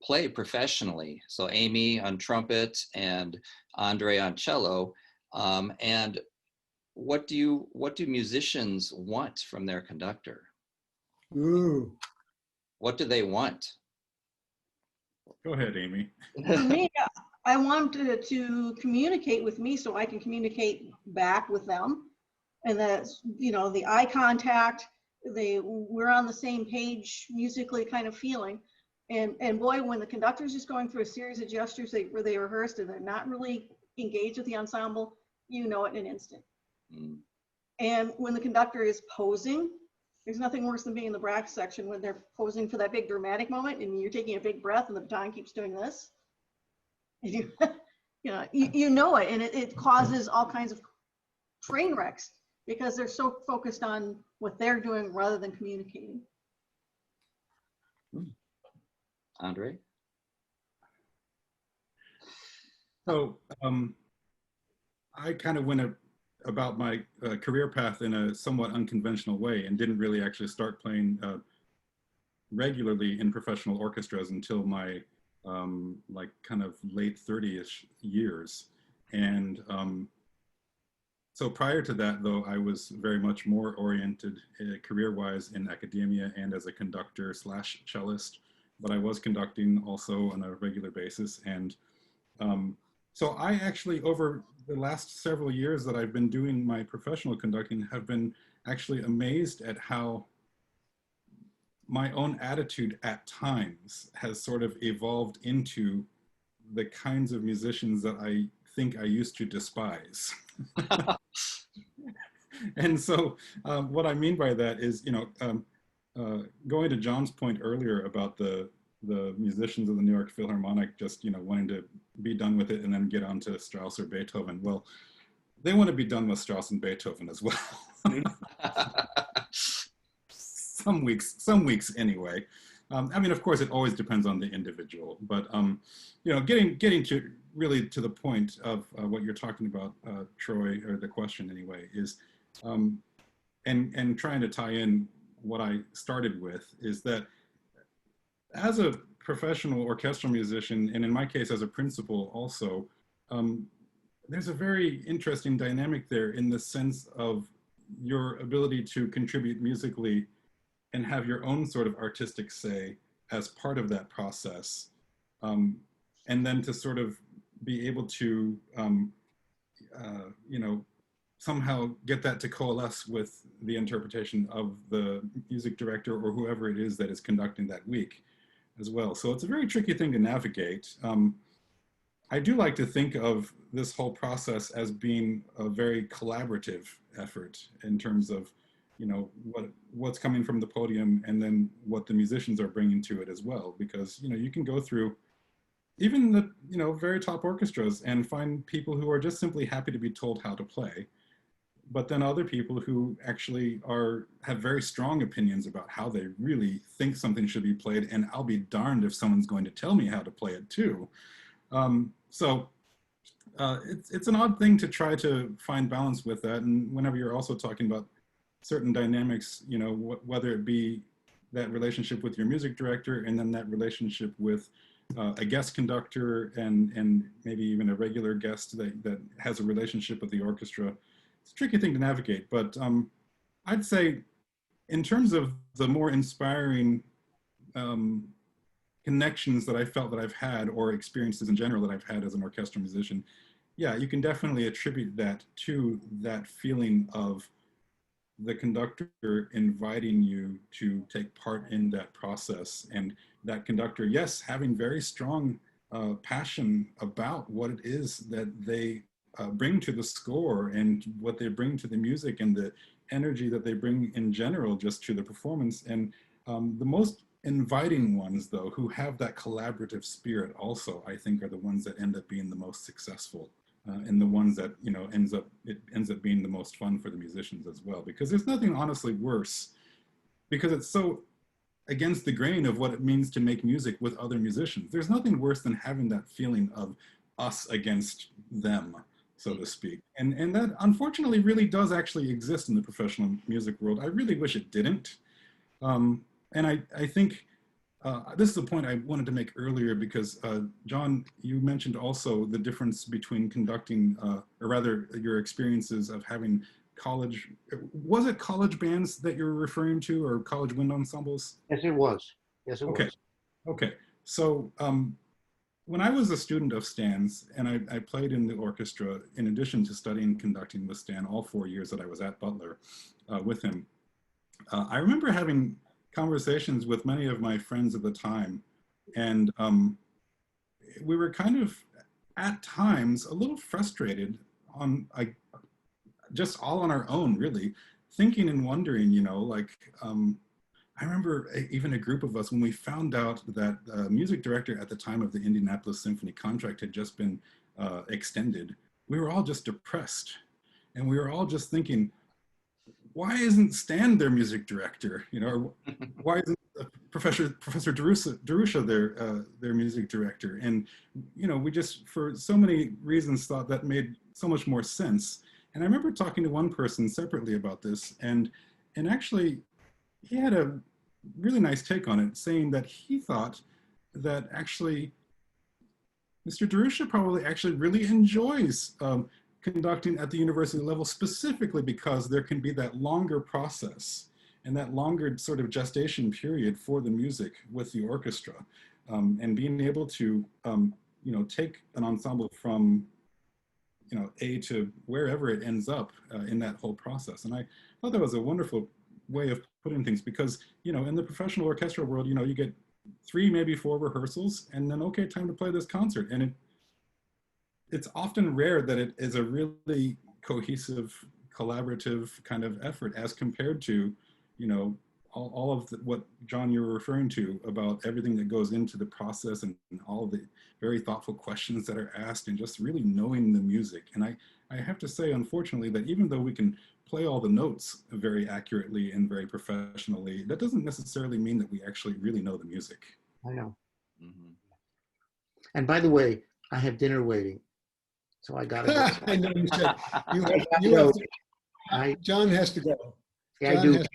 play professionally. So Amy on trumpet and Andre on cello. And what do musicians want from their conductor? Ooh. What do they want? Go ahead, Amy. For me, I want to communicate with me so I can communicate back with them. And that's, the eye contact, we're on the same page musically kind of feeling. And boy, when the conductor's just going through a series of gestures where they rehearsed and they're not really engaged with the ensemble, you know it in an instant. Mm. And when the conductor is posing, there's nothing worse than being in the brass section when they're posing for that big dramatic moment and you're taking a big breath and the baton keeps doing this. And you know it, and it causes all kinds of train wrecks because they're so focused on what they're doing rather than communicating. Andre? So I kind of went about my career path in a somewhat unconventional way and didn't really actually start playing regularly in professional orchestras until my like kind of late 30-ish years. And so prior to that, though, I was very much more oriented career-wise in academia and as a conductor / cellist, but I was conducting also on a regular basis. And so I actually, over the last several years that I've been doing my professional conducting, have been actually amazed at how my own attitude at times has sort of evolved into the kinds of musicians that I think I used to despise. And so what I mean by that is, going to John's point earlier about the musicians of the New York Philharmonic just, wanting to be done with it and then get on to Strauss or Beethoven. Well, they want to be done with Strauss and Beethoven as well. Some weeks anyway. I mean, of course, it always depends on the individual, but getting to really to the point of what you're talking about, Troy, or the question anyway, is, and trying to tie in what I started with, is that as a professional orchestral musician, and in my case as a principal also, there's a very interesting dynamic there in the sense of your ability to contribute musically and have your own sort of artistic say as part of that process. And then to sort of be able to, somehow get that to coalesce with the interpretation of the music director or whoever it is that is conducting that week as well. So it's a very tricky thing to navigate. I do like to think of this whole process as being a very collaborative effort in terms of, what's coming from the podium and then what the musicians are bringing to it as well. Because, you can go through even the, very top orchestras and find people who are just simply happy to be told how to play. But then other people who actually have very strong opinions about how they really think something should be played, and I'll be darned if someone's going to tell me how to play it too. So it's an odd thing to try to find balance with that. And whenever you're also talking about certain dynamics, whether it be that relationship with your music director and then that relationship with a guest conductor and maybe even a regular guest that has a relationship with the orchestra, it's a tricky thing to navigate. But I'd say in terms of the more inspiring connections that I felt that I've had, or experiences in general that I've had as an orchestral musician, yeah, you can definitely attribute that to that feeling of the conductor inviting you to take part in that process, and that conductor, yes, having very strong passion about what it is that they bring to the score and what they bring to the music and the energy that they bring in general just to the performance. And the most inviting ones, though, who have that collaborative spirit also, I think, are the ones that end up being the most successful. And the ones that, ends up being the most fun for the musicians as well. Because there's nothing honestly worse, because it's so against the grain of what it means to make music with other musicians. There's nothing worse than having that feeling of us against them, so to speak. And that unfortunately really does actually exist in the professional music world. I really wish it didn't. And I think this is a point I wanted to make earlier because, John, you mentioned also the difference between conducting, or rather your experiences of having was it college bands that you're referring to, or college wind ensembles? Yes, it was. Yes, it was. Okay. So when I was a student of Stan's, and I played in the orchestra, in addition to studying conducting with Stan all 4 years that I was at Butler with him, I remember having conversations with many of my friends at the time And we were kind of, at times, a little frustrated on, just all on our own, really, thinking and wondering, I remember even a group of us, when we found out that the music director at the time of the Indianapolis Symphony contract had just been extended, we were all just depressed. And we were all just thinking, why isn't Stan their music director? Or why isn't Professor DeRusha their music director? And we just, for so many reasons, thought that made so much more sense. And I remember talking to one person separately about this, and actually he had a really nice take on it, saying that he thought that actually Mr. DeRusha probably actually really enjoys conducting at the university level, specifically because there can be that longer process and that longer sort of gestation period for the music with the orchestra, and being able to take an ensemble from A to wherever it ends up in that whole process. And I thought that was a wonderful way of putting things, because in the professional orchestral world, you get 3, maybe 4 rehearsals, and then, okay, time to play this concert. And it's often rare that it is a really cohesive, collaborative kind of effort, as compared to all of what, John, you were referring to about everything that goes into the process, and all of the very thoughtful questions that are asked, and just really knowing the music. And I have to say, unfortunately, that even though we can play all the notes very accurately and very professionally, that doesn't necessarily mean that we actually really know the music. I know. Mhm. And by the way, I have dinner waiting, so I gotta go. I know you said you have I, John has to go. yeah, I John do. has-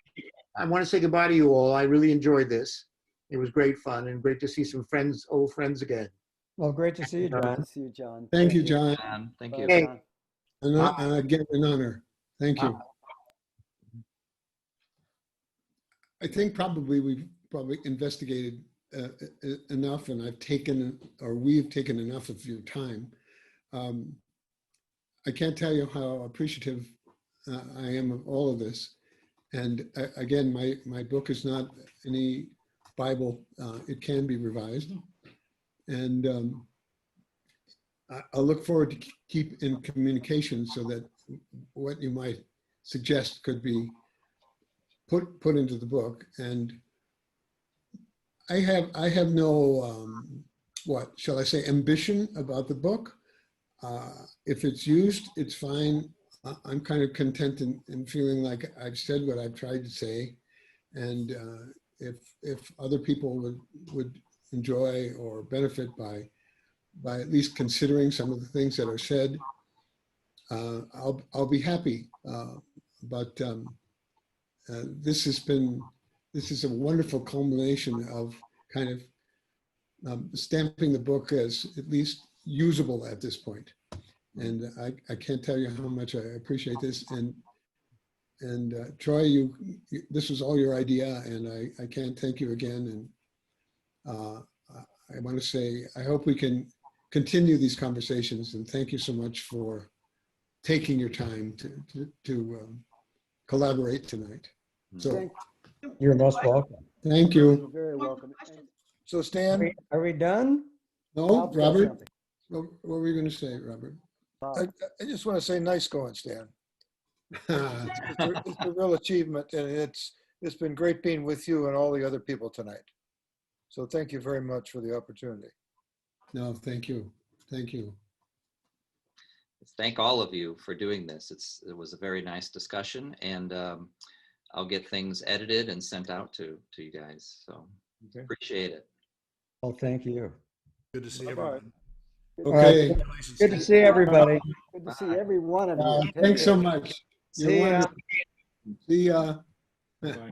I want to say goodbye to you all. I really enjoyed this. It was great fun, and great to see some friends, old friends again. Well, great to see you, Good John. to see you, John. Thank you, John. Thank Bye, you. Hey. John. Again, an honor. Thank you. I think probably we've investigated enough, and we've taken enough of your time. I can't tell you how appreciative I am of all of this. And again, my book is not any Bible. It can be revised. And I'll look forward to keep in communication, so that what you might suggest could be put into the book. And I have no what shall I say, ambition about the book. If it's used, it's fine. I'm kind of content in feeling like I've said what I've tried to say. And if other people would enjoy or benefit by at least considering some of the things that are said, I'll be happy. But this is a wonderful culmination of kind of stamping the book as at least usable at this point. And I can't tell you how much I appreciate this. And Troy, this was all your idea, and I can't thank you again. And I want to say, I hope we can continue these conversations, and thank you so much for taking your time to collaborate tonight. So Thank- You're most welcome. thank You're you. very More welcome. questions? So Stan, Are we done? No, Bob's got Robert, something. what were you going to say, Robert? Bob. I just want to say nice going, Stan. It's a real achievement, and it's been great being with you and all the other people tonight. So thank you very much for the opportunity. No, thank you. Thank you. Thank all of you for doing this. It was a very nice discussion, and I'll get things edited and sent out to you guys. So Okay. appreciate it. Well, thank you. Good to see Bye-bye. everyone. Okay. Congratulations, Good to Stan. see everybody. Good to see every one of you. Take Thanks so care. much. See ya. Wonderful. See ya. Bye.